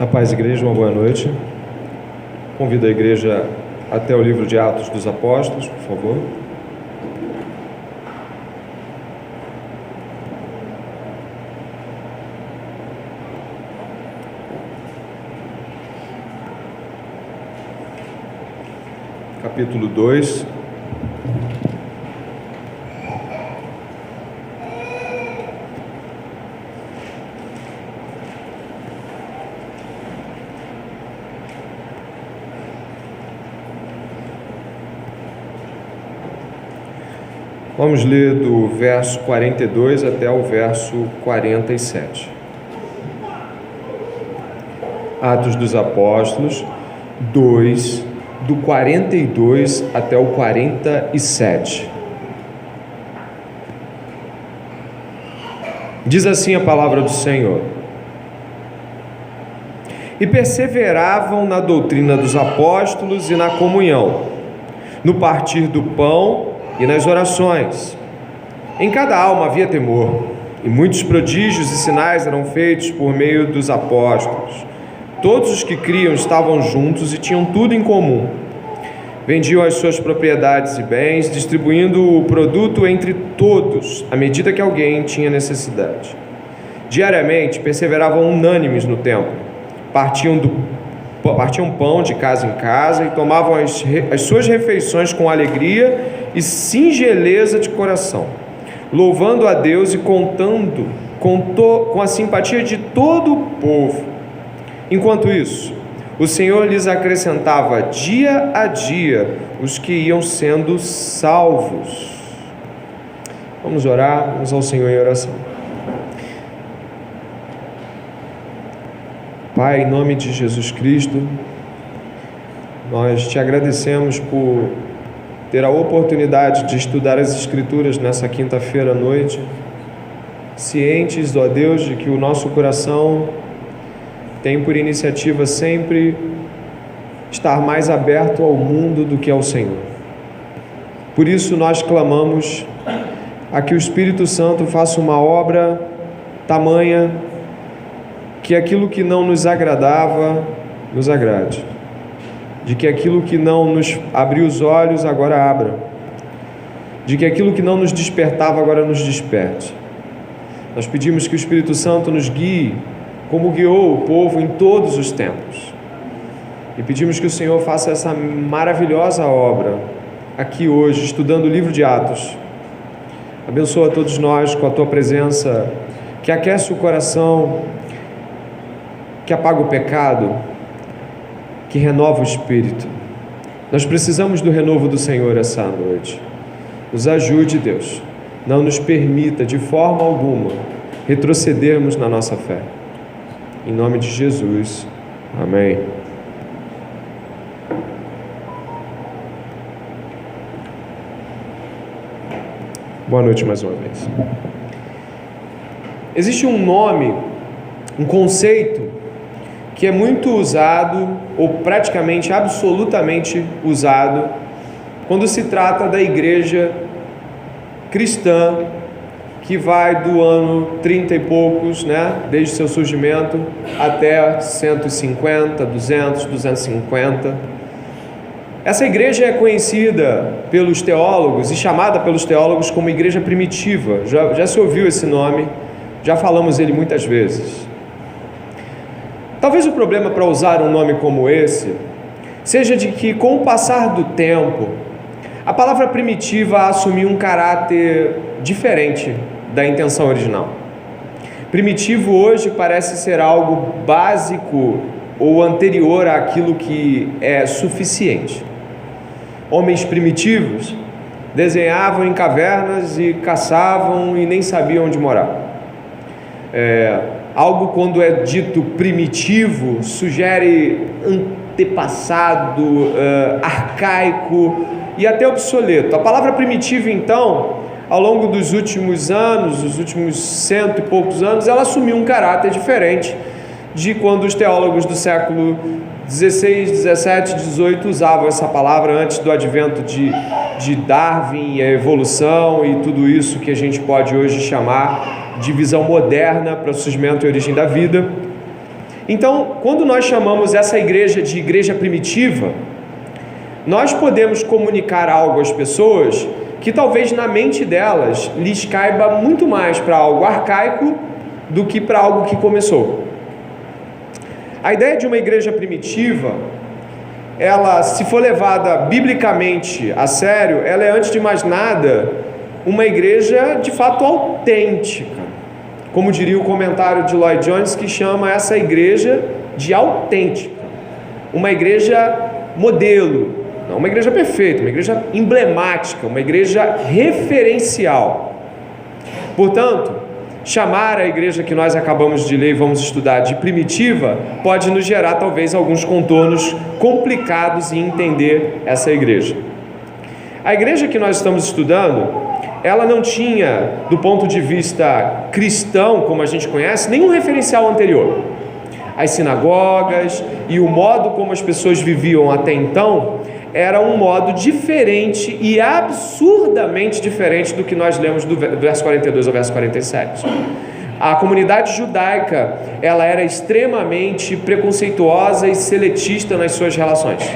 A paz, igreja, uma boa noite. Convido a igreja até o livro de Atos dos Apóstolos, por favor. Capítulo 2. Vamos ler do verso 42 até o verso 47. Atos dos Apóstolos 2, do 42 até o 47. Diz assim a palavra do Senhor: E perseveravam na doutrina dos apóstolos e na comunhão, no partir do pão e nas orações. Em cada alma havia temor, e muitos prodígios e sinais eram feitos por meio dos apóstolos. Todos os que criam estavam juntos e tinham tudo em comum. Vendiam as suas propriedades e bens, distribuindo o produto entre todos, à medida que alguém tinha necessidade. Diariamente perseveravam unânimes no templo, partiam pão de casa em casa e tomavam as suas refeições com alegria e singeleza de coração, louvando a Deus e contando com a simpatia de todo o povo. Enquanto isso, o Senhor lhes acrescentava dia a dia os que iam sendo salvos. Vamos orar, vamos ao Senhor em oração. Pai, em nome de Jesus Cristo, nós te agradecemos por ter a oportunidade de estudar as Escrituras nessa quinta-feira à noite, cientes, ó Deus, de que o nosso coração tem por iniciativa sempre estar mais aberto ao mundo do que ao Senhor. Por isso nós clamamos a que o Espírito Santo faça uma obra tamanha que aquilo que não nos agradava, nos agrade. De que aquilo que não nos abriu os olhos, agora abra. De que aquilo que não nos despertava, agora nos desperte. Nós pedimos que o Espírito Santo nos guie, como guiou o povo em todos os tempos. E pedimos que o Senhor faça essa maravilhosa obra aqui hoje, estudando o livro de Atos. Abençoa todos nós com a Tua presença, que aquece o coração, que apaga o pecado, que renova o espírito. Nós precisamos do renovo do Senhor essa noite. Nos ajude, Deus. Não nos permita de forma alguma retrocedermos na nossa fé. Em nome de Jesus. Amém. Boa noite mais uma vez. Existe um nome, um conceito que é muito usado, ou praticamente absolutamente usado, quando se trata da igreja cristã, que vai do ano 30 e poucos, desde seu surgimento, até 150, 200, 250. Essa igreja é conhecida pelos teólogos e chamada pelos teólogos como igreja primitiva. Já se ouviu esse nome, já falamos ele muitas vezes. Talvez o problema para usar um nome como esse seja de que, com o passar do tempo, a palavra primitiva assumiu um caráter diferente da intenção original. Primitivo hoje parece ser algo básico ou anterior àquilo que é suficiente. Homens primitivos desenhavam em cavernas e caçavam e nem sabiam onde morar. Algo, quando é dito primitivo, sugere antepassado, arcaico e até obsoleto. A palavra primitivo, então, ao longo dos últimos anos, os últimos 100 e poucos anos, ela assumiu um caráter diferente de quando os teólogos do século 16, 17, 18 usavam essa palavra antes do advento de Darwin, a evolução e tudo isso que a gente pode hoje chamar de visão moderna para o surgimento e origem da vida. Então, quando nós chamamos essa igreja de igreja primitiva, nós podemos comunicar algo às pessoas que talvez na mente delas lhes caiba muito mais para algo arcaico do que para algo que começou. A ideia de uma igreja primitiva, ela, se for levada biblicamente a sério, ela é, antes de mais nada, uma igreja de fato autêntica. Como diria o comentário de Lloyd Jones, que chama essa igreja de autêntica. Uma igreja modelo, não uma igreja perfeita, uma igreja emblemática, uma igreja referencial. Portanto, chamar a igreja que nós acabamos de ler e vamos estudar de primitiva pode nos gerar talvez alguns contornos complicados em entender essa igreja. A igreja que nós estamos estudando, ela não tinha, do ponto de vista cristão, como a gente conhece, nenhum referencial anterior. As sinagogas e o modo como as pessoas viviam até então era um modo diferente e absurdamente diferente do que nós lemos do verso 42 ao verso 47. A comunidade judaica, ela era extremamente preconceituosa e seletista nas suas relações.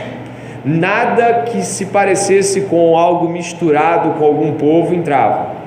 Nada que se parecesse com algo misturado com algum povo entrava.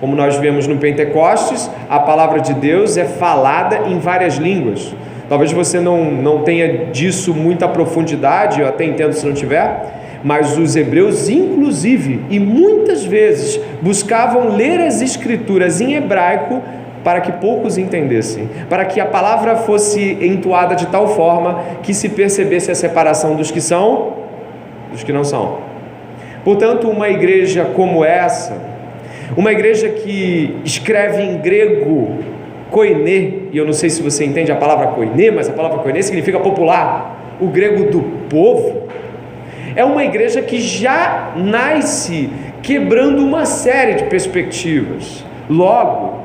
Como nós vemos no Pentecostes, a palavra de Deus é falada em várias línguas. Talvez você não tenha disso muita profundidade, eu até entendo se não tiver, mas os hebreus, inclusive, e muitas vezes, buscavam ler as escrituras em hebraico para que poucos entendessem, para que a palavra fosse entoada de tal forma que se percebesse a separação dos que são, dos que não são. Portanto, uma igreja como essa, uma igreja que escreve em grego koiné, e eu não sei se você entende a palavra koiné, mas a palavra koiné significa popular, o grego do povo, é uma igreja que já nasce quebrando uma série de perspectivas. Logo,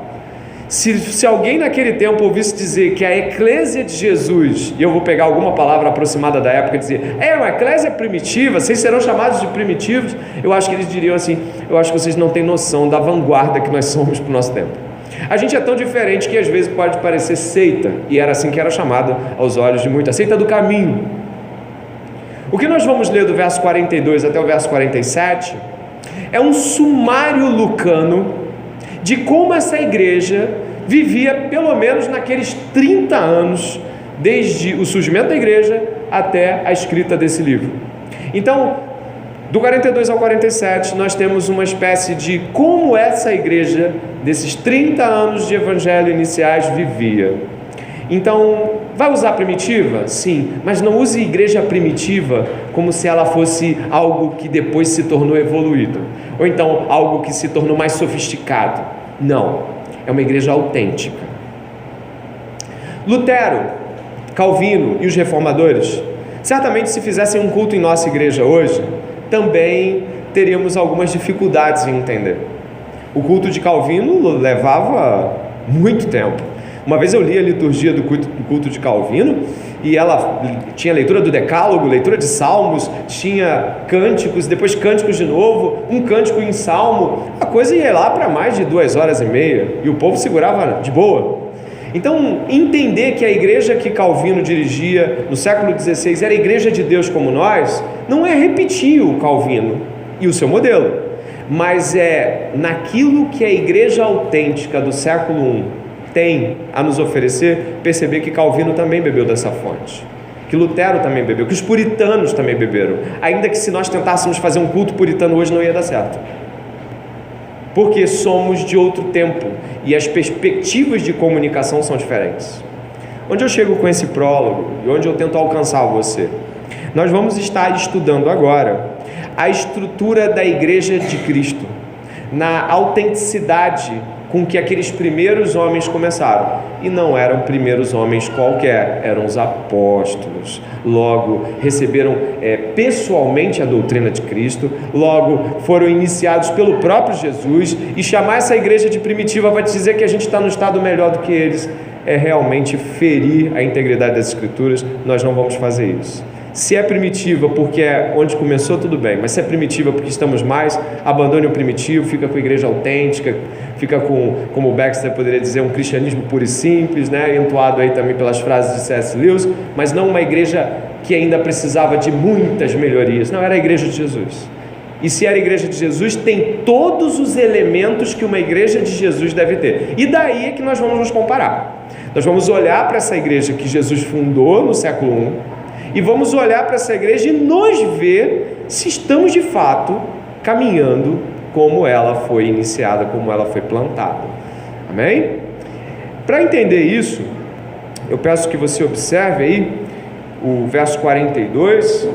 se alguém naquele tempo ouvisse dizer que a eclésia de Jesus, e eu vou pegar alguma palavra aproximada da época e dizer, uma eclésia primitiva, vocês serão chamados de primitivos, eu acho que eles diriam assim, eu acho que vocês não têm noção da vanguarda que nós somos para o nosso tempo. A gente é tão diferente que às vezes pode parecer seita, e era assim que era chamada aos olhos de muita, seita do caminho. O que nós vamos ler do verso 42 até o verso 47 é um sumário lucano de como essa igreja vivia pelo menos naqueles 30 anos, desde o surgimento da igreja até a escrita desse livro. Então, do 42 ao 47, nós temos uma espécie de como essa igreja, desses 30 anos de evangelho iniciais, vivia. Então, vai usar primitiva? Sim, mas não use igreja primitiva como se ela fosse algo que depois se tornou evoluído, ou então algo que se tornou mais sofisticado. Não, é uma igreja autêntica. Lutero, Calvino e os reformadores, certamente se fizessem um culto em nossa igreja hoje, também teríamos algumas dificuldades em entender. O culto de Calvino levava muito tempo. Uma vez eu li a liturgia do culto de Calvino e ela tinha leitura do Decálogo, leitura de Salmos, tinha cânticos, depois cânticos de novo, um cântico em Salmo, a coisa ia lá para mais de 2h30 e o povo segurava de boa. Então, entender que a igreja que Calvino dirigia no século XVI era a igreja de Deus como nós, não é repetir o Calvino e o seu modelo, mas é naquilo que a igreja autêntica do século I tem a nos oferecer, perceber que Calvino também bebeu dessa fonte, que Lutero também bebeu, que os puritanos também beberam, ainda que se nós tentássemos fazer um culto puritano hoje não ia dar certo, porque somos de outro tempo e as perspectivas de comunicação são diferentes. Onde eu chego com esse prólogo e onde eu tento alcançar você? Nós vamos estar estudando agora a estrutura da igreja de Cristo, na autenticidade com que aqueles primeiros homens começaram, e não eram primeiros homens qualquer, eram os apóstolos, logo receberam pessoalmente a doutrina de Cristo, logo foram iniciados pelo próprio Jesus, e chamar essa igreja de primitiva vai dizer que a gente está no estado melhor do que eles, é realmente ferir a integridade das Escrituras. Nós não vamos fazer isso. Se é primitiva porque é onde começou, tudo bem, mas se é primitiva porque estamos mais, abandone o primitivo, fica com a igreja autêntica, fica com, como o Baxter poderia dizer, um cristianismo puro e simples, né? Entoado aí também pelas frases de C.S. Lewis, mas não uma igreja que ainda precisava de muitas melhorias. Não, era a igreja de Jesus. E se era a igreja de Jesus, tem todos os elementos que uma igreja de Jesus deve ter. E daí é que nós vamos nos comparar. Nós vamos olhar para essa igreja que Jesus fundou no século I e vamos olhar para essa igreja e nos ver se estamos de fato caminhando como ela foi iniciada, como ela foi plantada. Amém? Para entender isso, eu peço que você observe aí o verso 42,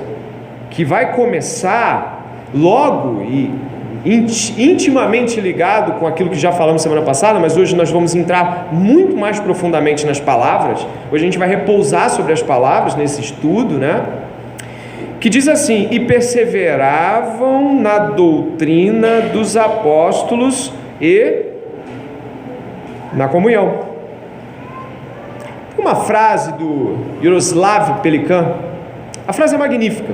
que vai começar logo e intimamente ligado com aquilo que já falamos semana passada, mas hoje nós vamos entrar muito mais profundamente nas palavras. Hoje a gente vai repousar sobre as palavras nesse estudo, né? Que diz assim: e perseveravam na doutrina dos apóstolos e na comunhão. Uma frase do Yaroslav Pelikan, a frase é magnífica,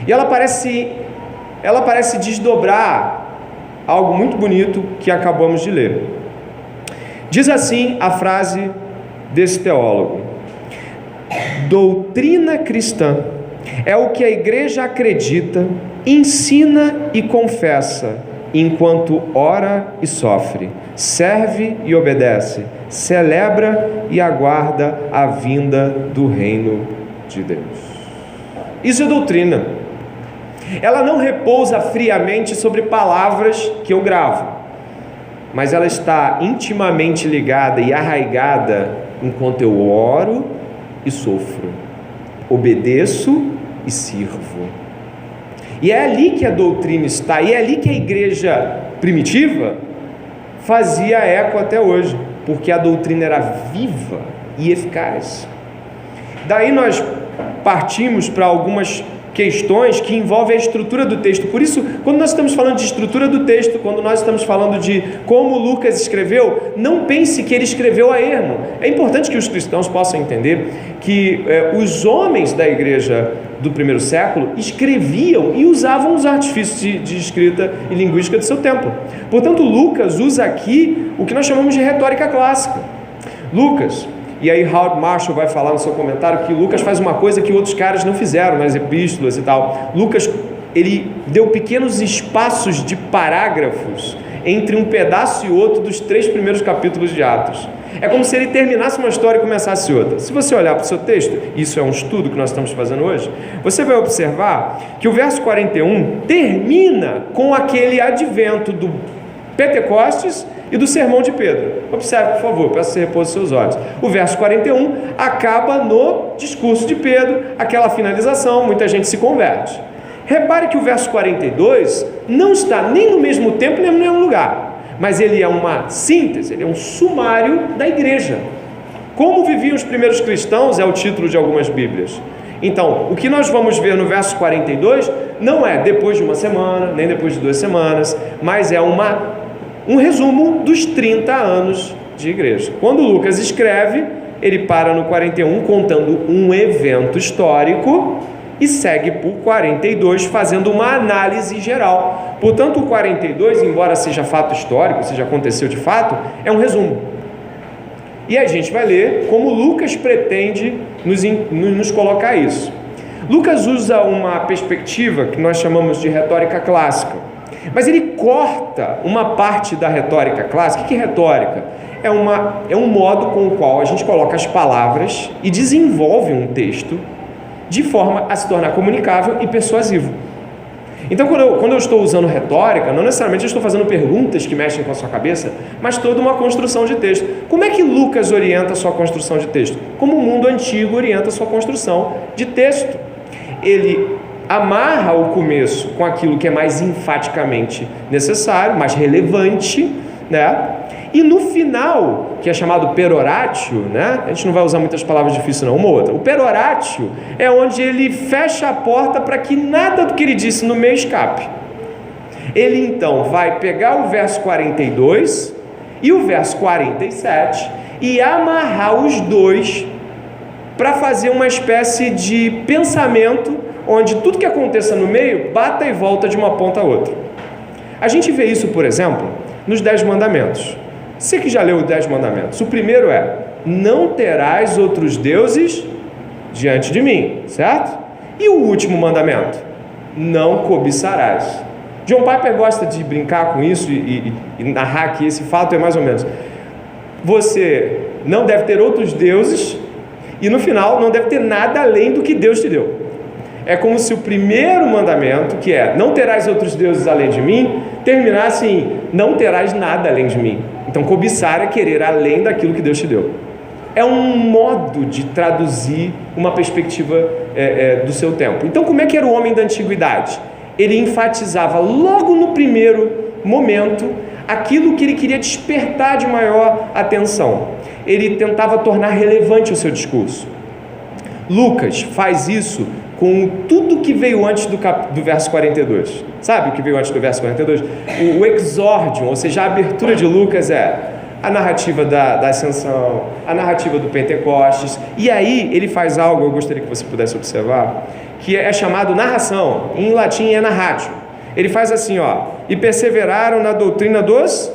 e ela parece desdobrar algo muito bonito que acabamos de ler. Diz assim a frase desse teólogo: doutrina cristã é o que a igreja acredita, ensina e confessa, enquanto ora e sofre, serve e obedece, celebra e aguarda a vinda do reino de Deus. Isso é doutrina. Ela não repousa friamente sobre palavras que eu gravo, mas ela está intimamente ligada e arraigada enquanto eu oro e sofro, obedeço e sirvo. E é ali que a doutrina está, e é ali que a igreja primitiva fazia eco até hoje, porque a doutrina era viva e eficaz. Daí nós partimos para algumas questões que envolvem a estrutura do texto. Por isso, quando nós estamos falando de estrutura do texto, quando nós estamos falando de como Lucas escreveu, não pense que ele escreveu a ermo. É importante que os cristãos possam entender que os homens da igreja do primeiro século escreviam e usavam os artifícios de escrita e linguística do seu tempo. Portanto, Lucas usa aqui o que nós chamamos de retórica clássica. Lucas, e aí Howard Marshall vai falar no seu comentário que Lucas faz uma coisa que outros caras não fizeram nas epístolas e tal. Lucas, ele deu pequenos espaços de parágrafos entre um pedaço e outro dos 3 primeiros capítulos de Atos. É como se ele terminasse uma história e começasse outra. Se você olhar para o seu texto, isso é um estudo que nós estamos fazendo hoje, você vai observar que o verso 41 termina com aquele advento do Pentecostes e do sermão de Pedro. Observe, por favor, peço que você repouse seus olhos. O verso 41 acaba no discurso de Pedro, aquela finalização, muita gente se converte. Repare que o verso 42 não está nem no mesmo tempo, nem no mesmo lugar, mas ele é uma síntese, ele é um sumário da igreja. Como viviam os primeiros cristãos é o título de algumas bíblias. Então, o que nós vamos ver no verso 42 não é depois de uma semana, nem depois de 2 semanas, mas é um resumo dos 30 anos de igreja. Quando Lucas escreve, ele para no 41 contando um evento histórico e segue por 42 fazendo uma análise geral. Portanto, o 42, embora seja fato histórico, seja aconteceu de fato, é um resumo. E a gente vai ler como Lucas pretende nos colocar isso. Lucas usa uma perspectiva que nós chamamos de retórica clássica, mas ele corta uma parte da retórica clássica. O que é retórica? É um modo com o qual a gente coloca as palavras e desenvolve um texto de forma a se tornar comunicável e persuasivo. Então, quando eu estou usando retórica, não necessariamente eu estou fazendo perguntas que mexem com a sua cabeça, mas toda uma construção de texto. Como é que Lucas orienta a sua construção de texto? Como o mundo antigo orienta a sua construção de texto. Ele amarra o começo com aquilo que é mais enfaticamente necessário, mais relevante, né? E no final, que é chamado peroratio, né? A gente não vai usar muitas palavras difíceis não, uma ou outra. O peroratio é onde ele fecha a porta para que nada do que ele disse no meio escape. Ele então vai pegar o verso 42 e o verso 47 e amarrar os dois para fazer uma espécie de pensamento onde tudo que aconteça no meio bata e volta de uma ponta a outra. A gente vê isso, por exemplo, nos 10 mandamentos. Você que já leu os 10 mandamentos, o primeiro é: não terás outros deuses diante de mim, certo? E o último mandamento: não cobiçarás. John Piper gosta de brincar com isso e narrar que esse fato é mais ou menos: você não deve ter outros deuses e no final não deve ter nada além do que Deus te deu. É como se o primeiro mandamento, que é não terás outros deuses além de mim, terminasse em não terás nada além de mim. Então cobiçar é querer além daquilo que Deus te deu. É um modo de traduzir uma perspectiva do seu tempo. Então como é que era o homem da antiguidade? Ele enfatizava logo no primeiro momento aquilo que ele queria despertar de maior atenção. Ele tentava tornar relevante o seu discurso. Lucas faz isso com tudo que veio antes do verso 42. Sabe o que veio antes do verso 42? O exórdio, ou seja, a abertura de Lucas é a narrativa da ascensão, a narrativa do Pentecostes, e aí ele faz algo, eu gostaria que você pudesse observar, que é chamado narração, em latim é narratio. Ele faz assim, e perseveraram na doutrina dos...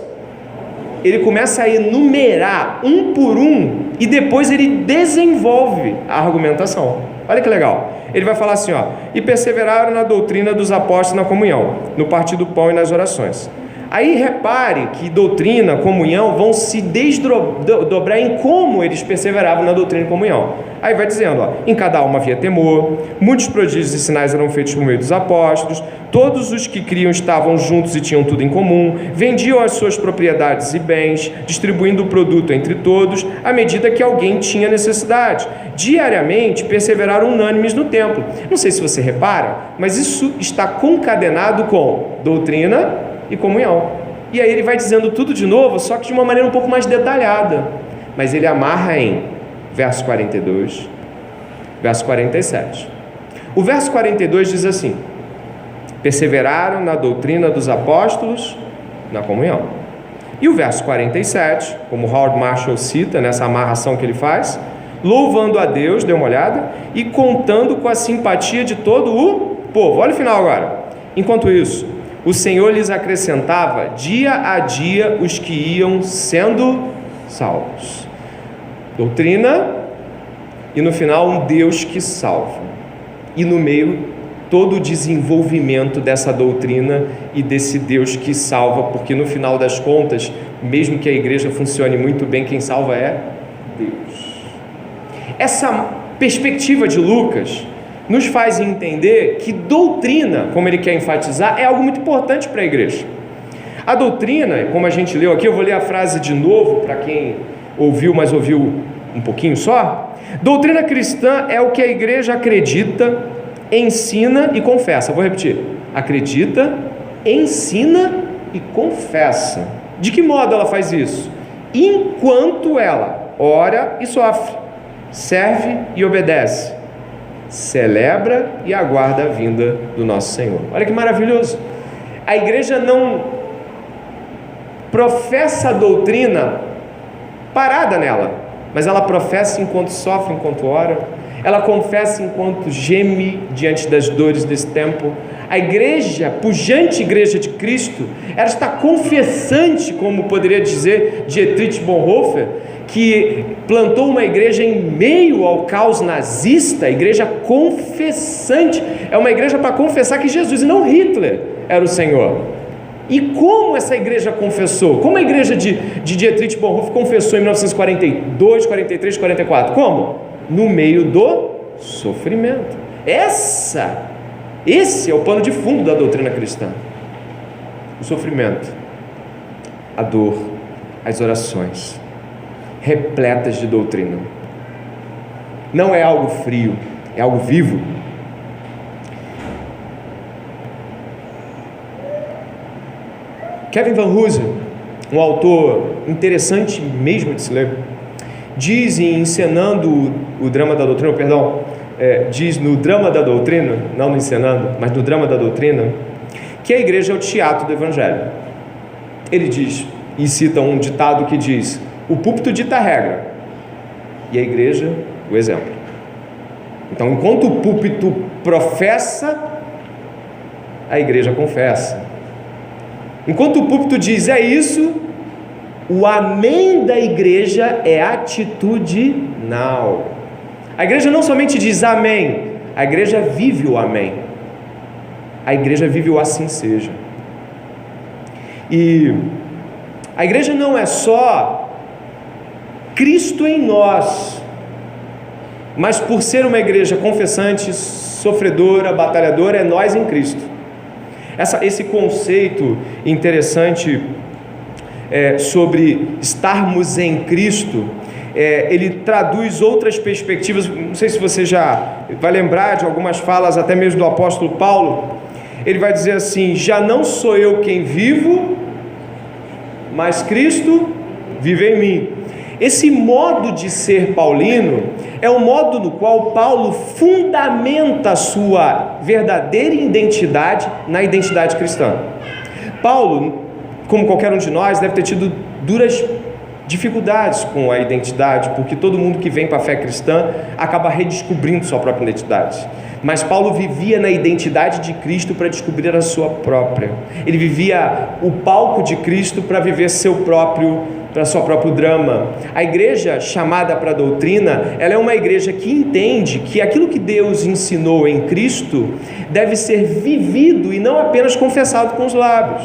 Ele começa a enumerar um por um e depois ele desenvolve a argumentação. Olha que legal. Ele vai falar assim, e perseveraram na doutrina dos apóstolos na comunhão, no partir do pão e nas orações. Aí repare que doutrina, comunhão vão se desdobrar em como eles perseveravam na doutrina e comunhão. Aí vai dizendo, em cada alma havia temor, muitos prodígios e sinais eram feitos por meio dos apóstolos, todos os que criam estavam juntos e tinham tudo em comum, vendiam as suas propriedades e bens, distribuindo o produto entre todos, à medida que alguém tinha necessidade. Diariamente perseveraram unânimes no templo. Não sei se você repara, mas isso está concadenado com doutrina e comunhão. E aí ele vai dizendo tudo de novo, só que de uma maneira um pouco mais detalhada. Mas ele amarra em verso 42, verso 47. O verso 42 diz assim: perseveraram na doutrina dos apóstolos, na comunhão. E o verso 47, como Howard Marshall cita nessa amarração que ele faz, louvando a Deus, dê uma olhada, e contando com a simpatia de todo o povo. Olha o final agora. Enquanto isso, o Senhor lhes acrescentava dia a dia os que iam sendo salvos. Doutrina, e no final um Deus que salva. E no meio, todo o desenvolvimento dessa doutrina e desse Deus que salva, porque no final das contas, mesmo que a igreja funcione muito bem, quem salva é Deus. Essa perspectiva de Lucas nos faz entender que doutrina, como ele quer enfatizar, é algo muito importante para a igreja. A doutrina, como a gente leu aqui, eu vou ler a frase de novo para quem ouviu, mas ouviu um pouquinho só. Doutrina cristã é o que a igreja acredita, ensina e confessa. Vou repetir: acredita, ensina e confessa. De que modo ela faz isso? Enquanto ela ora e sofre, serve e obedece, celebra e aguarda a vinda do nosso Senhor. Olha que maravilhoso. A igreja não professa a doutrina parada nela, mas ela professa enquanto sofre, enquanto ora. Ela confessa enquanto geme diante das dores desse tempo. A igreja, pujante igreja de Cristo, ela está confessante, como poderia dizer Dietrich Bonhoeffer, que plantou uma igreja em meio ao caos nazista. A igreja confessante, é uma igreja para confessar que Jesus e não Hitler era o Senhor. E como essa igreja confessou? Como a igreja de Dietrich Bonhoeffer confessou em 1942, 43, 44? Como? No meio do sofrimento. Esse é o pano de fundo da doutrina cristã. O sofrimento, a dor, as orações repletas de doutrina. Não é algo frio, é algo vivo. Kevin Van Hoosen, um autor interessante mesmo de se ler, diz em Encenando o Drama da Doutrina, diz no Drama da Doutrina, não no Encenando, mas no Drama da Doutrina, que a igreja é o teatro do Evangelho. Ele diz, e cita um ditado que diz: o púlpito dita a regra, e a igreja o exemplo. Então, enquanto o púlpito professa, a igreja confessa. Enquanto o púlpito diz é isso, o amém da igreja é atitudinal. A igreja não somente diz amém, a igreja vive o amém. A igreja vive o assim seja. E a igreja não é só Cristo em nós, mas por ser uma igreja confessante, sofredora, batalhadora, é nós em Cristo. Esse conceito interessante sobre estarmos em Cristo, ele traduz outras perspectivas. Não sei se você já vai lembrar de algumas falas, até mesmo do apóstolo Paulo. Ele vai dizer assim: já não sou eu quem vivo, mas Cristo vive em mim. Esse modo de ser paulino é o modo no qual Paulo fundamenta a sua verdadeira identidade na identidade cristã. Paulo, como qualquer um de nós, deve ter tido duras dificuldades com a identidade, porque todo mundo que vem para a fé cristã acaba redescobrindo sua própria identidade. Mas Paulo vivia na identidade de Cristo para descobrir a sua própria. Ele vivia o palco de Cristo para viver seu próprio drama. A igreja chamada para a doutrina, ela é uma igreja que entende que aquilo que Deus ensinou em Cristo deve ser vivido e não apenas confessado com os lábios.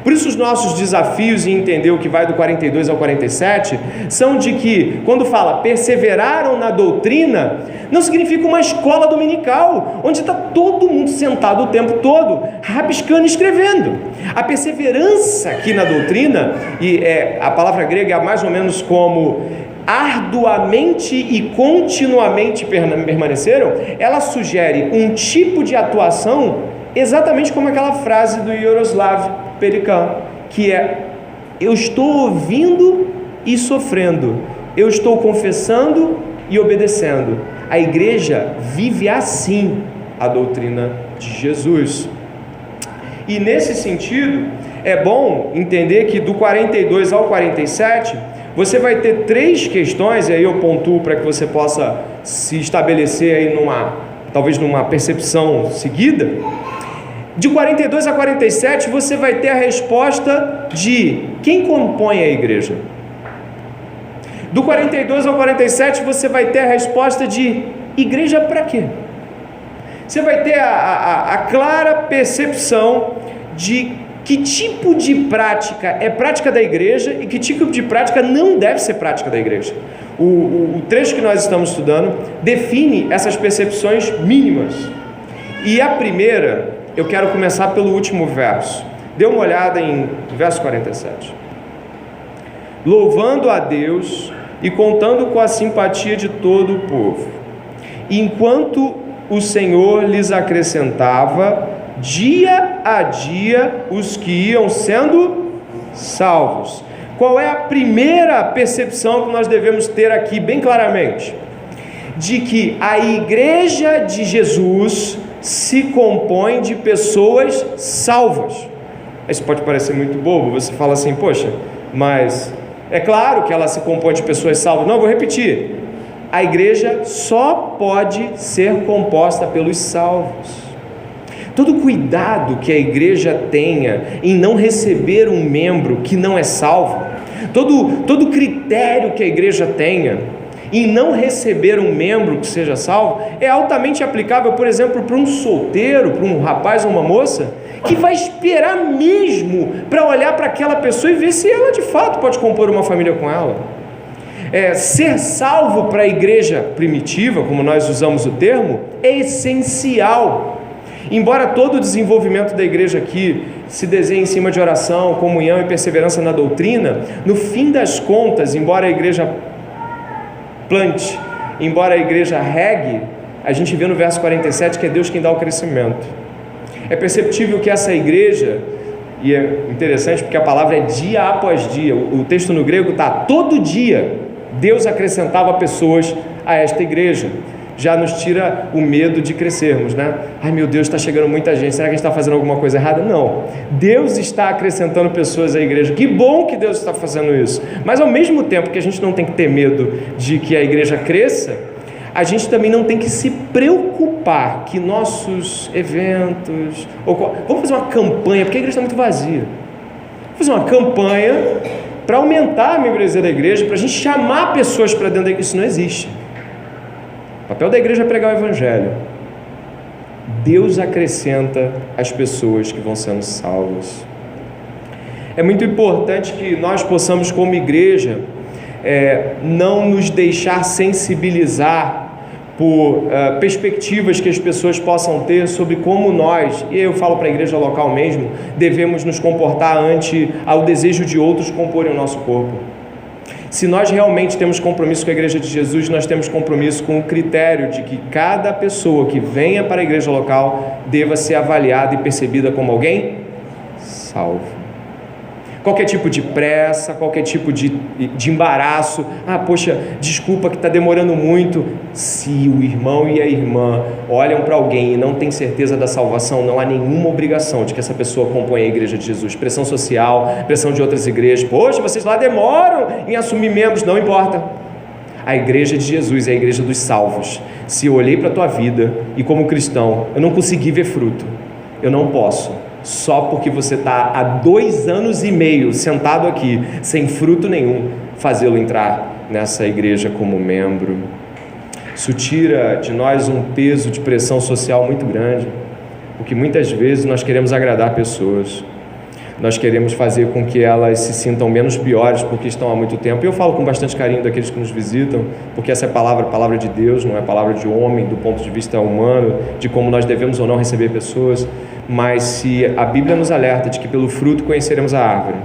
Por isso os nossos desafios em entender o que vai do 42 ao 47 são de que, quando fala perseveraram na doutrina, não significa uma escola dominical, onde está todo mundo sentado o tempo todo, rabiscando e escrevendo. A perseverança aqui na doutrina, e a palavra grega é mais ou menos como arduamente e continuamente permaneceram, ela sugere um tipo de atuação exatamente como aquela frase do Yaroslav Pelikan, que é: eu estou ouvindo e sofrendo, eu estou confessando e obedecendo. A igreja vive assim a doutrina de Jesus. E nesse sentido, é bom entender que do 42 ao 47, você vai ter 3 questões, e aí eu pontuo para que você possa se estabelecer aí talvez numa percepção seguida. De 42 a 47, você vai ter a resposta de quem compõe a igreja. Do 42 ao 47, você vai ter a resposta de igreja para quê? Você vai ter a clara percepção de que tipo de prática é prática da igreja e que tipo de prática não deve ser prática da igreja. O trecho que nós estamos estudando define essas percepções mínimas. E a primeira, eu quero começar pelo último verso. Dê uma olhada em verso 47. Louvando a Deus e contando com a simpatia de todo o povo, enquanto o Senhor lhes acrescentava dia a dia os que iam sendo salvos. Qual é a primeira percepção que nós devemos ter aqui bem claramente? De que a igreja de Jesus se compõe de pessoas salvas. Isso pode parecer muito bobo, você fala assim: poxa, mas é claro que ela se compõe de pessoas salvas. Não, vou repetir: a igreja só pode ser composta pelos salvos. Todo cuidado que a igreja tenha em não receber um membro que não é salvo, todo critério que a igreja tenha em não receber um membro que seja salvo, é altamente aplicável, por exemplo, para um solteiro, para um rapaz ou uma moça, que vai esperar mesmo para olhar para aquela pessoa e ver se ela de fato pode compor uma família com ela. Ser salvo para a igreja primitiva, como nós usamos o termo, é essencial. Embora todo o desenvolvimento da igreja aqui se desenhe em cima de oração, comunhão e perseverança na doutrina, no fim das contas, embora a igreja plante, embora a igreja regue, a gente vê no verso 47 que é Deus quem dá o crescimento. É perceptível que essa igreja, e é interessante porque a palavra é dia após dia, o texto no grego está todo dia, Deus acrescentava pessoas a esta igreja. Já nos tira o medo de crescermos, né? Ai meu Deus, está chegando muita gente, será que a gente está fazendo alguma coisa errada? Não, Deus está acrescentando pessoas à igreja, que bom que Deus está fazendo isso, mas ao mesmo tempo que a gente não tem que ter medo de que a igreja cresça, a gente também não tem que se preocupar que nossos eventos... Vamos fazer uma campanha, porque a igreja está muito vazia. Vamos fazer uma campanha para aumentar a membresia da igreja, para a gente chamar pessoas para dentro da igreja. Isso não existe. O papel da igreja é pregar o evangelho. Deus acrescenta as pessoas que vão sendo salvas. É muito importante que nós possamos, como igreja, não nos deixar sensibilizar por perspectivas que as pessoas possam ter sobre como nós, e eu falo para a igreja local mesmo, devemos nos comportar ante ao desejo de outros comporem o nosso corpo. Se nós realmente temos compromisso com a igreja de Jesus, nós temos compromisso com o critério de que cada pessoa que venha para a igreja local deva ser avaliada e percebida como alguém salvo. Qualquer tipo de pressa, qualquer tipo de embaraço, poxa, desculpa que está demorando muito. Se o irmão e a irmã olham para alguém e não têm certeza da salvação, não há nenhuma obrigação de que essa pessoa acompanhe a igreja de Jesus. Pressão social, pressão de outras igrejas, poxa, vocês lá demoram em assumir membros, não importa. A igreja de Jesus é a igreja dos salvos. Se eu olhei para a tua vida e como cristão, eu não consegui ver fruto, eu não posso, só porque você está há 2 anos e meio sentado aqui, sem fruto nenhum, fazê-lo entrar nessa igreja como membro. Isso tira de nós um peso de pressão social muito grande, porque muitas vezes nós queremos agradar pessoas, nós queremos fazer com que elas se sintam menos piores porque estão há muito tempo. Eu falo com bastante carinho daqueles que nos visitam, porque essa é palavra de Deus, não é palavra de homem, do ponto de vista humano, de como nós devemos ou não receber pessoas. Mas se a Bíblia nos alerta de que pelo fruto conheceremos a árvore,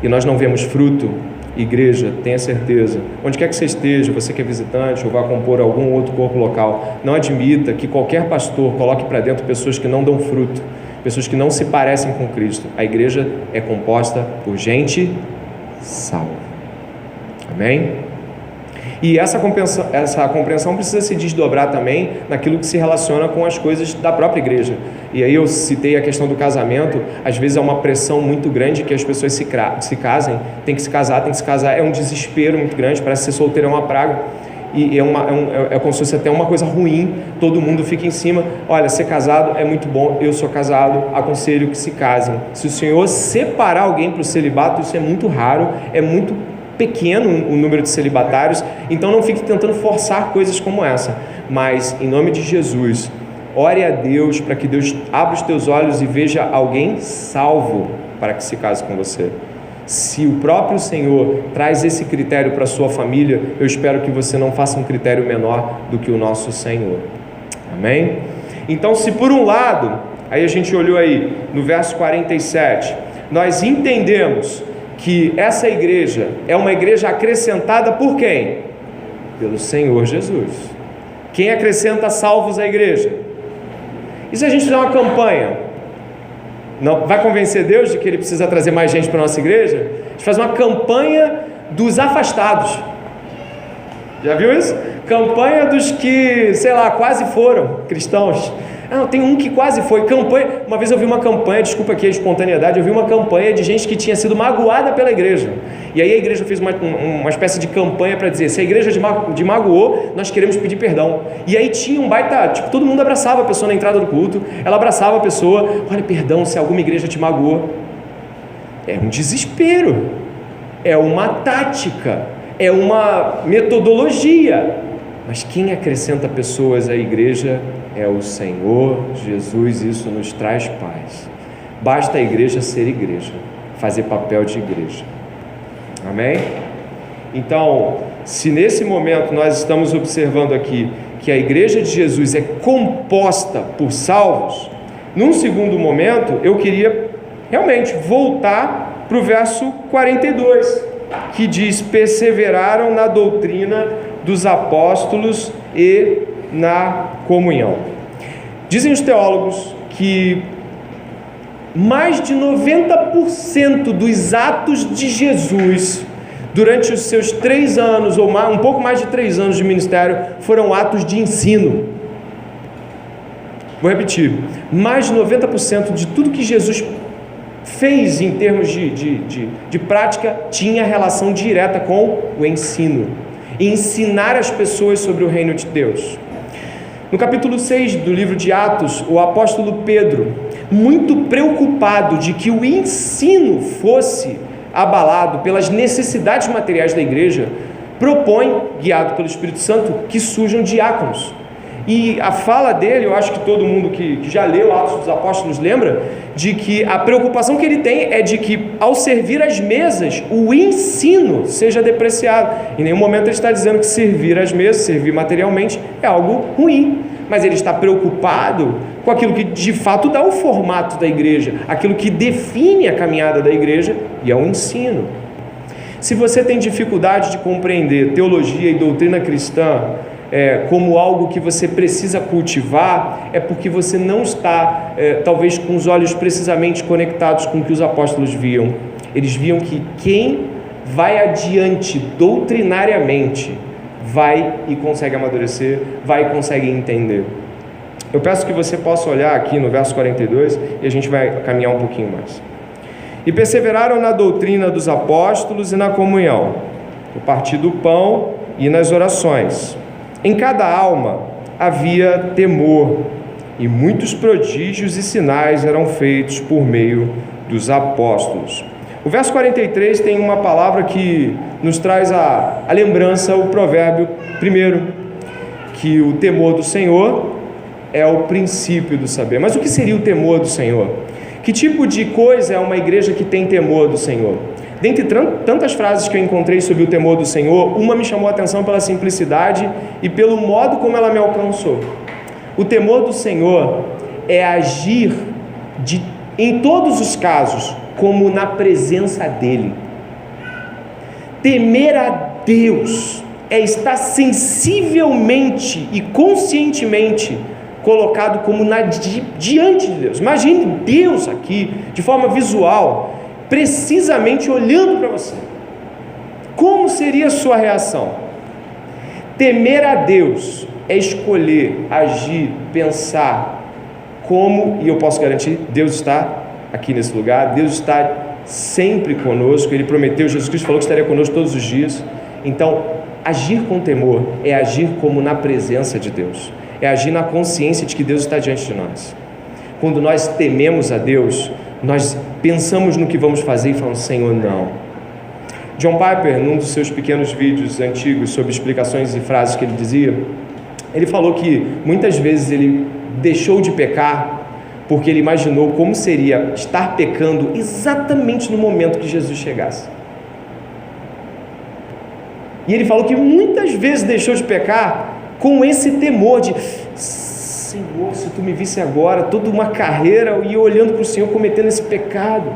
e nós não vemos fruto, igreja, tenha certeza, onde quer que você esteja, você que é visitante ou vá compor algum outro corpo local, não admita que qualquer pastor coloque para dentro pessoas que não dão fruto, pessoas que não se parecem com Cristo. A igreja é composta por gente salva. Amém? E essa compreensão precisa se desdobrar também naquilo que se relaciona com as coisas da própria igreja. E aí eu citei a questão do casamento. Às vezes é uma pressão muito grande que as pessoas se casem, tem que se casar, é um desespero muito grande, parece que ser solteiro é uma praga. E é como se fosse até uma coisa ruim, todo mundo fica em cima. Olha, ser casado é muito bom, eu sou casado, aconselho que se casem. Se o Senhor separar alguém para o celibato, isso é muito raro, é muito pequeno o número de celibatários, então não fique tentando forçar coisas como essa, mas em nome de Jesus, ore a Deus para que Deus abra os teus olhos e veja alguém salvo para que se case com você. Se o próprio Senhor traz esse critério para a sua família, eu espero que você não faça um critério menor do que o nosso Senhor. Amém? Então, se por um lado, aí a gente olhou aí no verso 47, nós entendemos que essa igreja é uma igreja acrescentada por quem? Pelo Senhor Jesus. Quem acrescenta salvos à igreja? E se a gente fizer uma campanha? Não, vai convencer Deus de que Ele precisa trazer mais gente para a nossa igreja? A gente faz uma campanha dos afastados. Já viu isso? Campanha dos que, sei lá, quase foram cristãos. Não, tem um que quase foi. Campanha. Uma vez eu vi uma campanha, desculpa aqui a espontaneidade, eu vi uma campanha de gente que tinha sido magoada pela igreja. E aí a igreja fez uma espécie de campanha para dizer, se a igreja de magoou, nós queremos pedir perdão. E aí tinha um baita, todo mundo abraçava a pessoa na entrada do culto, ela abraçava a pessoa, olha, perdão se alguma igreja te magoou. É um desespero, é uma tática, é uma metodologia. Mas quem acrescenta pessoas à igreja é o Senhor Jesus, isso nos traz paz. Basta a igreja ser igreja, fazer papel de igreja. Amém? Então, se nesse momento nós estamos observando aqui que a igreja de Jesus é composta por salvos, num segundo momento eu queria realmente voltar para o verso 42, que diz, perseveraram na doutrina dos apóstolos e na comunhão. Dizem os teólogos que mais de 90% dos atos de Jesus durante os seus 3 anos, ou um pouco mais de 3 anos de ministério, foram atos de ensino. Vou repetir, mais de 90% de tudo que Jesus fez em termos de prática tinha relação direta com o ensino. e ensinar as pessoas sobre o reino de Deus. No capítulo 6 do livro de Atos, o apóstolo Pedro, muito preocupado de que o ensino fosse abalado pelas necessidades materiais da igreja, propõe, guiado pelo Espírito Santo, que surjam diáconos. E a fala dele, eu acho que todo mundo que já leu Atos dos Apóstolos lembra, de que a preocupação que ele tem é de que, ao servir as mesas, o ensino seja depreciado. Em nenhum momento ele está dizendo que servir as mesas, servir materialmente, é algo ruim, mas ele está preocupado com aquilo que de fato dá o formato da igreja, aquilo que define a caminhada da igreja, e é o ensino. Se você tem dificuldade de compreender teologia e doutrina cristã como algo que você precisa cultivar, é porque você não está, talvez, com os olhos precisamente conectados com o que os apóstolos viam. Eles viam que quem vai adiante doutrinariamente vai e consegue amadurecer, vai e consegue entender. Eu peço que você possa olhar aqui no verso 42 e a gente vai caminhar um pouquinho mais. E perseveraram na doutrina dos apóstolos e na comunhão, no partir do pão e nas orações. Em cada alma havia temor, e muitos prodígios e sinais eram feitos por meio dos apóstolos. O verso 43 tem uma palavra que nos traz a lembrança, o provérbio, primeiro, que o temor do Senhor é o princípio do saber. Mas o que seria o temor do Senhor? Que tipo de coisa é uma igreja que tem temor do Senhor? Dentre tantas frases que eu encontrei sobre o temor do Senhor, uma me chamou a atenção pela simplicidade e pelo modo como ela me alcançou. O temor do Senhor é agir em todos os casos como na presença dEle. Temer a Deus é estar sensivelmente e conscientemente colocado como diante de Deus. Imagine Deus aqui, de forma visual, precisamente olhando para você. Como seria a sua reação? Temer a Deus é escolher, agir, pensar como, e eu posso garantir, Deus está aqui nesse lugar, Deus está sempre conosco, Ele prometeu, Jesus Cristo falou que estaria conosco todos os dias. Então, agir com temor é agir como na presença de Deus, é agir na consciência de que Deus está diante de nós. Quando nós tememos a Deus, nós pensamos no que vamos fazer e falamos, Senhor, não. John Piper, num dos seus pequenos vídeos antigos sobre explicações e frases que ele dizia, ele falou que muitas vezes ele deixou de pecar porque ele imaginou como seria estar pecando exatamente no momento que Jesus chegasse. E ele falou que muitas vezes deixou de pecar com esse temor de, Senhor, se tu me visse agora, toda uma carreira, e eu olhando para o Senhor cometendo esse pecado.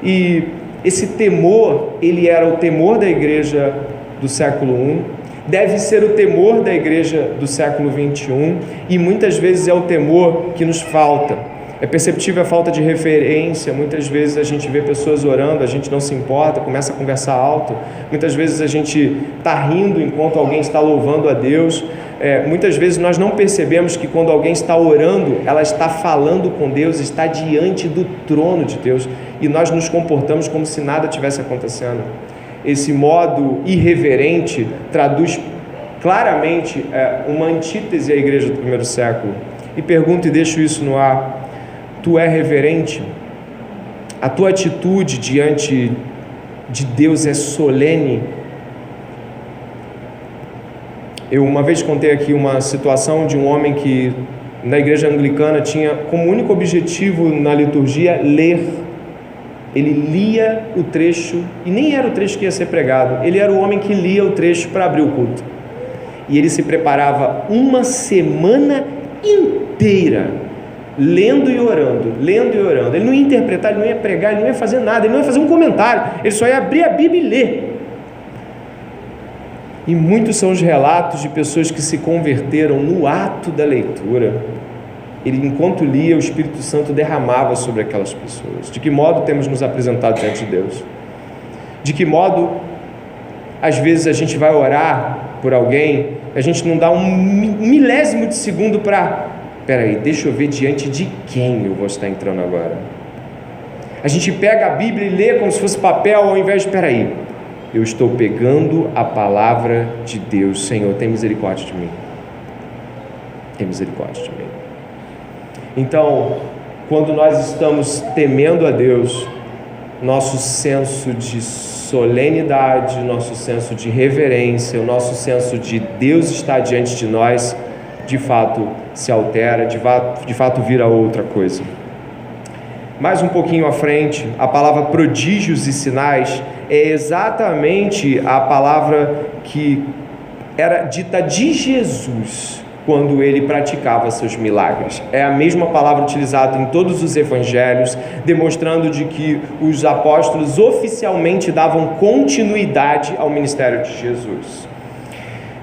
E esse temor, ele era o temor da igreja do século I, deve ser o temor da igreja do século XXI, e muitas vezes é o temor que nos falta. É perceptível a falta de referência. Muitas vezes a gente vê pessoas orando, a gente não se importa, começa a conversar alto. Muitas vezes a gente está rindo enquanto alguém está louvando a Deus. Muitas vezes nós não percebemos que quando alguém está orando, ela está falando com Deus, está diante do trono de Deus, e nós nos comportamos como se nada tivesse acontecendo. Esse modo irreverente traduz claramente uma antítese à igreja do primeiro século. E pergunto e deixo isso no ar: tu é reverente? A tua atitude diante de Deus é solene? Eu uma vez contei aqui uma situação de um homem que na igreja anglicana tinha como único objetivo na liturgia ler. Ele lia o trecho, e nem era o trecho que ia ser pregado, ele era o homem que lia o trecho para abrir o culto. E ele se preparava uma semana inteira, lendo e orando, lendo e orando. Ele não ia interpretar, ele não ia pregar, ele não ia fazer nada, ele não ia fazer um comentário, ele só ia abrir a Bíblia e ler. E muitos são os relatos de pessoas que se converteram no ato da leitura. Ele, enquanto lia, o Espírito Santo derramava sobre aquelas pessoas. De que modo temos nos apresentado diante de Deus? De que modo, às vezes, a gente vai orar por alguém, a gente não dá um milésimo de segundo para... Peraí, deixa eu ver diante de quem eu vou estar entrando agora. A gente pega a Bíblia e lê como se fosse papel, ao invés de... Peraí, eu estou pegando a palavra de Deus. Senhor, tem misericórdia de mim. Tem misericórdia de mim. Então, quando nós estamos temendo a Deus, nosso senso de solenidade, nosso senso de reverência, o nosso senso de Deus estar diante de nós, de fato se altera, de fato vira outra coisa. Mais um pouquinho à frente, a palavra prodígios e sinais é exatamente a palavra que era dita de Jesus quando ele praticava seus milagres. É a mesma palavra utilizada em todos os evangelhos, demonstrando de que os apóstolos oficialmente davam continuidade ao ministério de Jesus.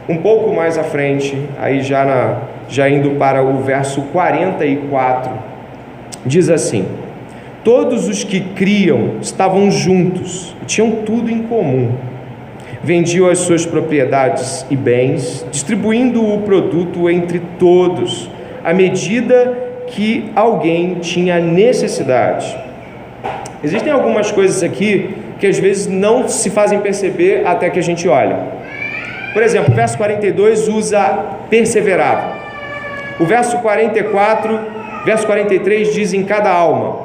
Um pouco mais à frente, aí já indo para o verso 44, diz assim: todos os que criam estavam juntos e tinham tudo em comum. Vendiam as suas propriedades e bens, distribuindo o produto entre todos, à medida que alguém tinha necessidade. Existem algumas coisas aqui que às vezes não se fazem perceber até que a gente olha. Por exemplo, o verso 42 usa perseveravam. O verso 43 diz em cada alma.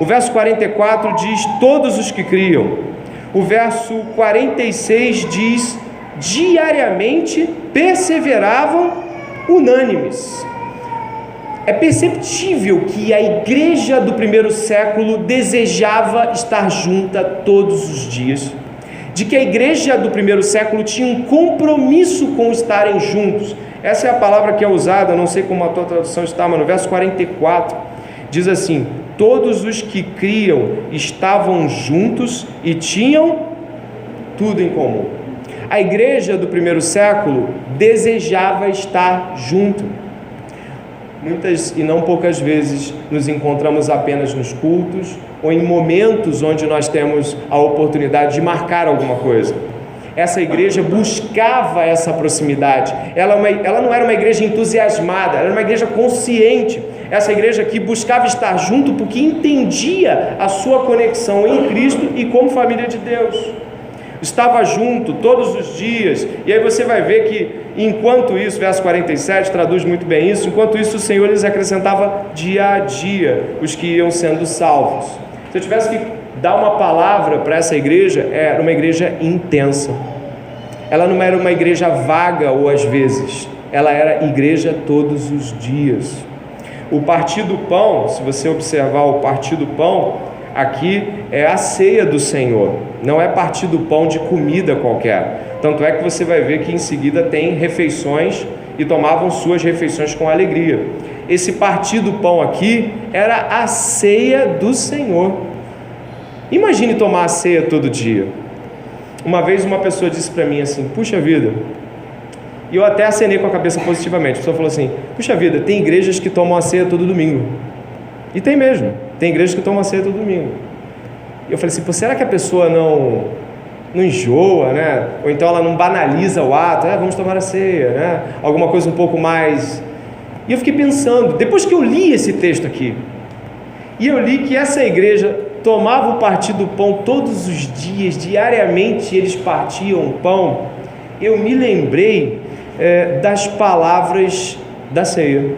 O verso 44 diz todos os que criam. O verso 46 diz diariamente perseveravam unânimes. É perceptível que a igreja do primeiro século desejava estar junta todos os dias, de que a igreja do primeiro século tinha um compromisso com estarem juntos. Essa é a palavra que é usada, não sei como a tua tradução está, mas no verso 44 diz assim: todos os que criam estavam juntos e tinham tudo em comum. A igreja do primeiro século desejava estar junto. Muitas e não poucas vezes nos encontramos apenas nos cultos ou em momentos onde nós temos a oportunidade de marcar alguma coisa. Essa igreja buscava essa proximidade. Ela não era uma igreja entusiasmada, ela era uma igreja consciente. Essa igreja que buscava estar junto porque entendia a sua conexão em Cristo e como família de Deus. Estava junto todos os dias. E aí você vai ver que enquanto isso, verso 47 traduz muito bem isso, enquanto isso o Senhor lhes acrescentava dia a dia os que iam sendo salvos. Se eu tivesse que dar uma palavra para essa igreja, era uma igreja intensa. Ela não era uma igreja vaga ou às vezes, ela era igreja todos os dias. O partir do pão, se você observar o partir do pão, aqui é a ceia do Senhor, não é partir do pão de comida qualquer. Tanto é que você vai ver que em seguida tem refeições e tomavam suas refeições com alegria. Esse partir do pão aqui era a ceia do Senhor. Imagine tomar a ceia todo dia. Uma vez uma pessoa disse para mim assim: puxa vida, e eu até acenei com a cabeça positivamente. A pessoa falou assim: puxa vida, tem igrejas que tomam a ceia todo domingo. E tem mesmo, tem igrejas que tomam a ceia todo domingo. E eu falei assim: pô, será que a pessoa não enjoa, né? Ou então ela não banaliza o ato, vamos tomar a ceia, né? Alguma coisa um pouco mais... E eu fiquei pensando, depois que eu li esse texto aqui, e eu li que essa igreja tomava o partir do pão todos os dias, diariamente eles partiam o pão, eu me lembrei das palavras da ceia,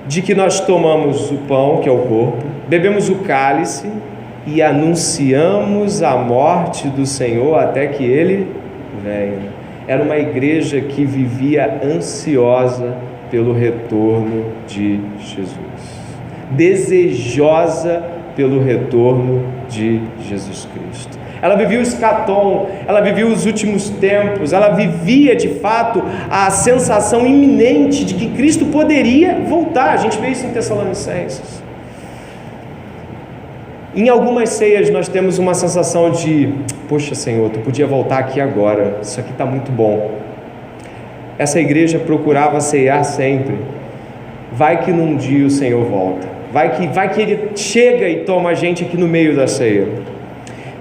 de que nós tomamos o pão, que é o corpo, bebemos o cálice e anunciamos a morte do Senhor até que Ele venha. Era uma igreja que vivia ansiosa pelo retorno de Jesus, desejosa pelo retorno de Jesus Cristo. Ela vivia o escatom, ela vivia os últimos tempos, ela vivia de fato a sensação iminente de que Cristo poderia voltar. A gente vê isso em Tessalonicenses. Em algumas ceias nós temos uma sensação de: poxa Senhor, Tu podia voltar aqui agora, isso aqui está muito bom. Essa igreja procurava ceiar sempre. Vai que num dia o Senhor volta, vai que Ele chega e toma a gente aqui no meio da ceia.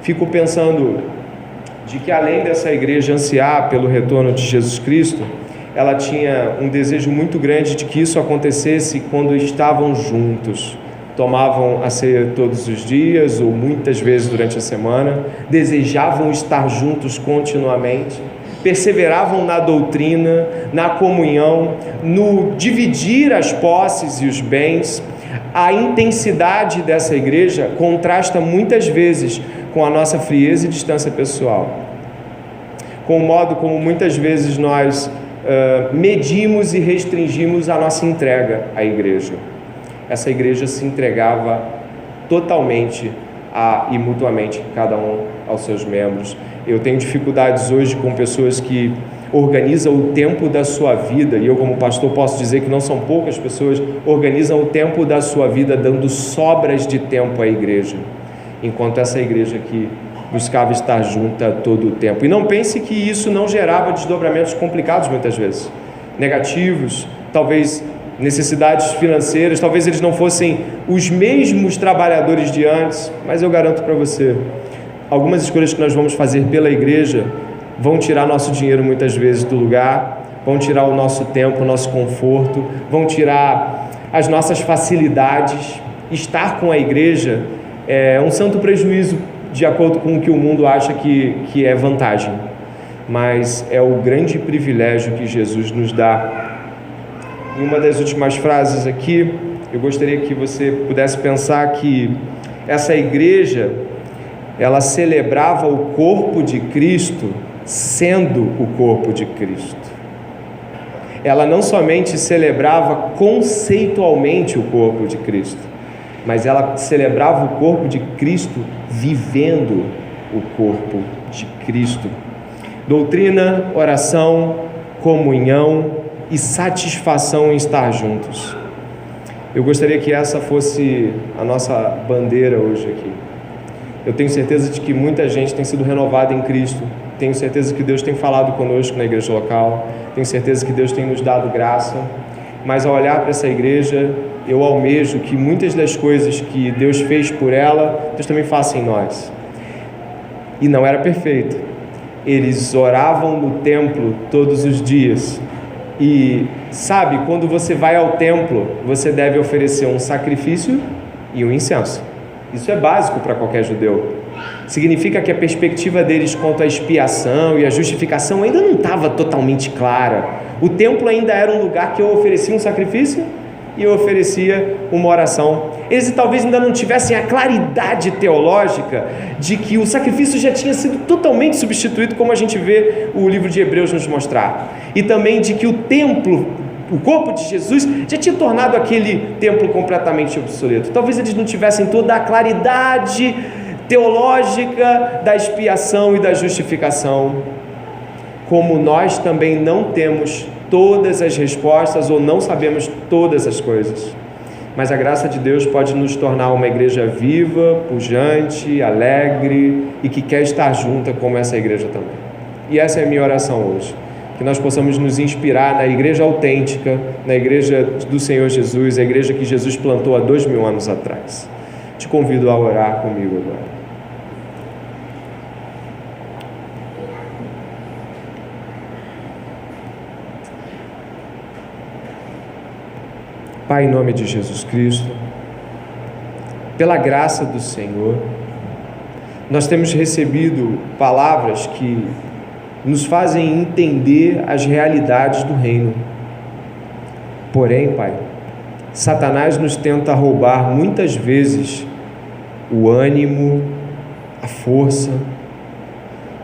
Fico pensando de que além dessa igreja ansiar pelo retorno de Jesus Cristo, ela tinha um desejo muito grande de que isso acontecesse quando estavam juntos, tomavam a ceia todos os dias ou muitas vezes durante a semana, desejavam estar juntos continuamente, perseveravam na doutrina, na comunhão, no dividir as posses e os bens. A intensidade dessa igreja contrasta muitas vezes com a nossa frieza e distância pessoal, com o modo como muitas vezes nós medimos e restringimos a nossa entrega à igreja. Essa igreja se entregava totalmente e mutuamente, cada um aos seus membros. Eu tenho dificuldades hoje com pessoas que organizam o tempo da sua vida, e eu como pastor posso dizer que não são poucas pessoas, organizam o tempo da sua vida dando sobras de tempo à igreja, enquanto essa igreja aqui buscava estar junta todo o tempo. E não pense que isso não gerava desdobramentos complicados muitas vezes, negativos, talvez necessidades financeiras, talvez eles não fossem os mesmos trabalhadores de antes, mas eu garanto para você, algumas escolhas que nós vamos fazer pela igreja vão tirar nosso dinheiro muitas vezes do lugar, vão tirar o nosso tempo, o nosso conforto, vão tirar as nossas facilidades. Estar com a igreja é um santo prejuízo, de acordo com o que o mundo acha que é vantagem, mas é o grande privilégio que Jesus nos dá. Em uma das últimas frases aqui, eu gostaria que você pudesse pensar que essa igreja, ela celebrava o corpo de Cristo sendo o corpo de Cristo. Ela não somente celebrava conceitualmente o corpo de Cristo, mas ela celebrava o corpo de Cristo vivendo o corpo de Cristo. Doutrina, oração, comunhão e satisfação em estar juntos. Eu gostaria que essa fosse a nossa bandeira hoje aqui. Eu tenho certeza de que muita gente tem sido renovada em Cristo. Tenho certeza que Deus tem falado conosco na igreja local. Tenho certeza que Deus tem nos dado graça. Mas ao olhar para essa igreja, eu almejo que muitas das coisas que Deus fez por ela, Deus também faça em nós. E não era perfeito. Eles oravam no templo todos os dias. E sabe, quando você vai ao templo, você deve oferecer um sacrifício e um incenso. Isso é básico para qualquer judeu. Significa que a perspectiva deles quanto à expiação e à justificação ainda não estava totalmente clara. O templo ainda era um lugar que eu oferecia um sacrifício e eu oferecia uma oração. Eles talvez ainda não tivessem a claridade teológica de que o sacrifício já tinha sido totalmente substituído, como a gente vê o livro de Hebreus nos mostrar. E também de que o templo, o corpo de Jesus, já tinha tornado aquele templo completamente obsoleto. Talvez eles não tivessem toda a claridade teológica da expiação e da justificação, como nós também não temos todas as respostas ou não sabemos todas as coisas. Mas a graça de Deus pode nos tornar uma igreja viva, pujante, alegre e que quer estar junta como essa igreja também. E essa é a minha oração hoje, que nós possamos nos inspirar na igreja autêntica, na igreja do Senhor Jesus, a igreja que Jesus plantou há 2000 anos atrás. Te convido a orar comigo agora. Pai, em nome de Jesus Cristo, pela graça do Senhor, nós temos recebido palavras que nos fazem entender as realidades do reino. Porém, Pai, Satanás nos tenta roubar muitas vezes o ânimo, a força,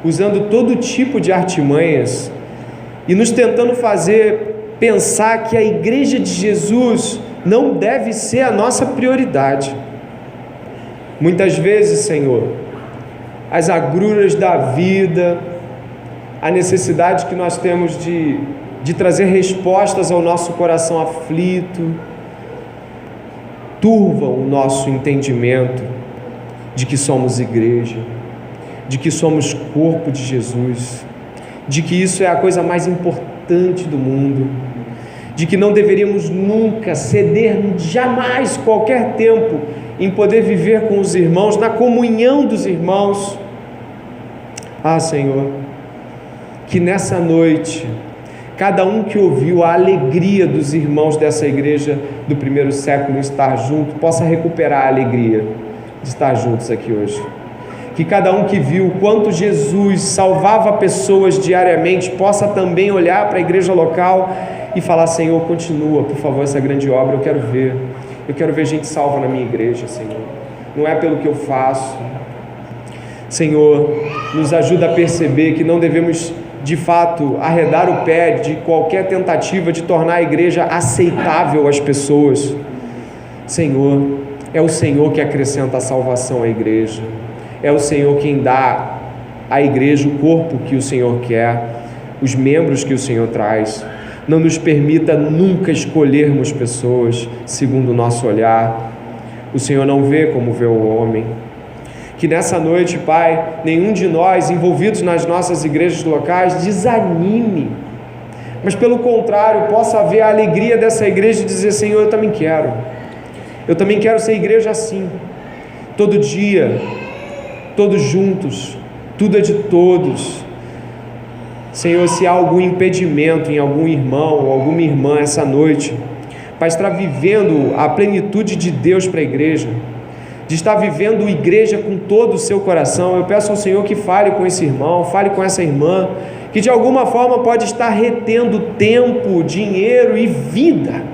usando todo tipo de artimanhas e nos tentando fazer pensar que a igreja de Jesus não deve ser a nossa prioridade. Muitas vezes, Senhor, as agruras da vida, a necessidade que nós temos de trazer respostas ao nosso coração aflito, turvam o nosso entendimento de que somos igreja, de que somos corpo de Jesus, de que isso é a coisa mais importante do mundo, de que não deveríamos nunca ceder, jamais, qualquer tempo, em poder viver com os irmãos, na comunhão dos irmãos. Ah, Senhor, que nessa noite, cada um que ouviu a alegria dos irmãos dessa igreja do primeiro século em estar junto, possa recuperar a alegria de estar juntos aqui hoje. Que cada um que viu o quanto Jesus salvava pessoas diariamente, possa também olhar para a igreja local e falar: Senhor, continua, por favor, essa grande obra, eu quero ver gente salva na minha igreja, Senhor. Não é pelo que eu faço. Senhor, nos ajuda a perceber que não devemos, de fato, arredar o pé de qualquer tentativa de tornar a igreja aceitável às pessoas. Senhor, é o Senhor que acrescenta a salvação à igreja. É o Senhor quem dá à igreja o corpo que o Senhor quer, os membros que o Senhor traz. Não nos permita nunca escolhermos pessoas segundo o nosso olhar. O Senhor não vê como vê o homem. Que nessa noite, Pai, nenhum de nós envolvidos nas nossas igrejas locais desanime, mas pelo contrário, possa haver a alegria dessa igreja de dizer: Senhor, eu também quero ser igreja assim, todo dia, todos juntos, tudo é de todos. Senhor, se há algum impedimento em algum irmão ou alguma irmã essa noite, para estar vivendo a plenitude de Deus para a igreja, de estar vivendo igreja com todo o seu coração, eu peço ao Senhor que fale com esse irmão, fale com essa irmã, que de alguma forma pode estar retendo tempo, dinheiro e vida.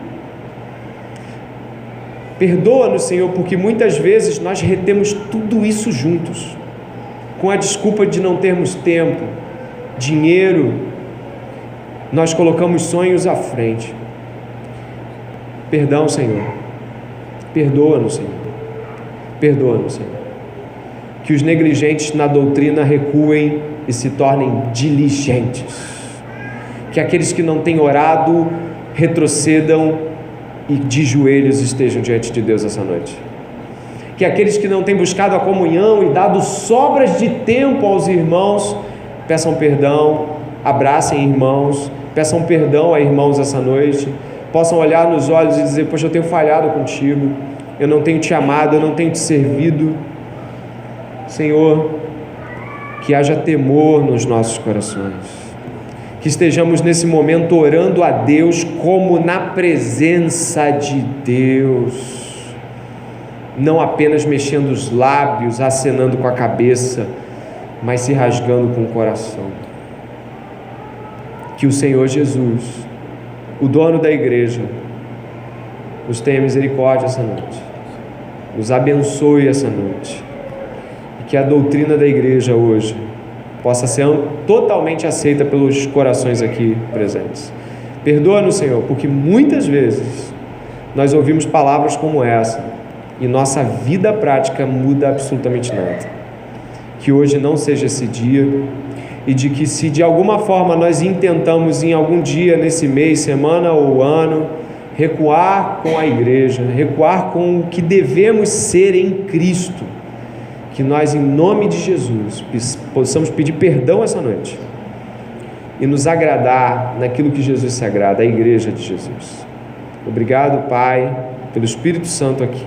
Perdoa-nos, Senhor, porque muitas vezes nós retemos tudo isso juntos, com a desculpa de não termos tempo, dinheiro, nós colocamos sonhos à frente. Perdão, Senhor. Perdoa-nos, Senhor. Perdoa-nos, Senhor. Que os negligentes na doutrina recuem e se tornem diligentes. Que aqueles que não têm orado retrocedam e de joelhos estejam diante de Deus essa noite. Que aqueles que não têm buscado a comunhão e dado sobras de tempo aos irmãos, peçam perdão, abracem irmãos, peçam perdão a irmãos essa noite, possam olhar nos olhos e dizer: poxa, eu tenho falhado contigo, eu não tenho te amado, eu não tenho te servido. Senhor, que haja temor nos nossos corações, que estejamos nesse momento orando a Deus como na presença de Deus, não apenas mexendo os lábios, acenando com a cabeça, mas se rasgando com o coração. Que o Senhor Jesus, o dono da igreja, nos tenha misericórdia essa noite, nos abençoe essa noite, e que a doutrina da igreja hoje possa ser totalmente aceita pelos corações aqui presentes. Perdoa-nos, Senhor, porque muitas vezes nós ouvimos palavras como essa e nossa vida prática muda absolutamente nada. Que hoje não seja esse dia, e de que, se de alguma forma nós intentamos em algum dia nesse mês, semana ou ano, recuar com a igreja, recuar com o que devemos ser em Cristo, que nós, em nome de Jesus, possamos pedir perdão essa noite e nos agradar naquilo que Jesus se agrada, a igreja de Jesus. Obrigado, Pai, pelo Espírito Santo aqui,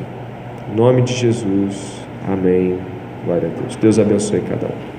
em nome de Jesus, amém. Glória a Deus. Deus abençoe cada um.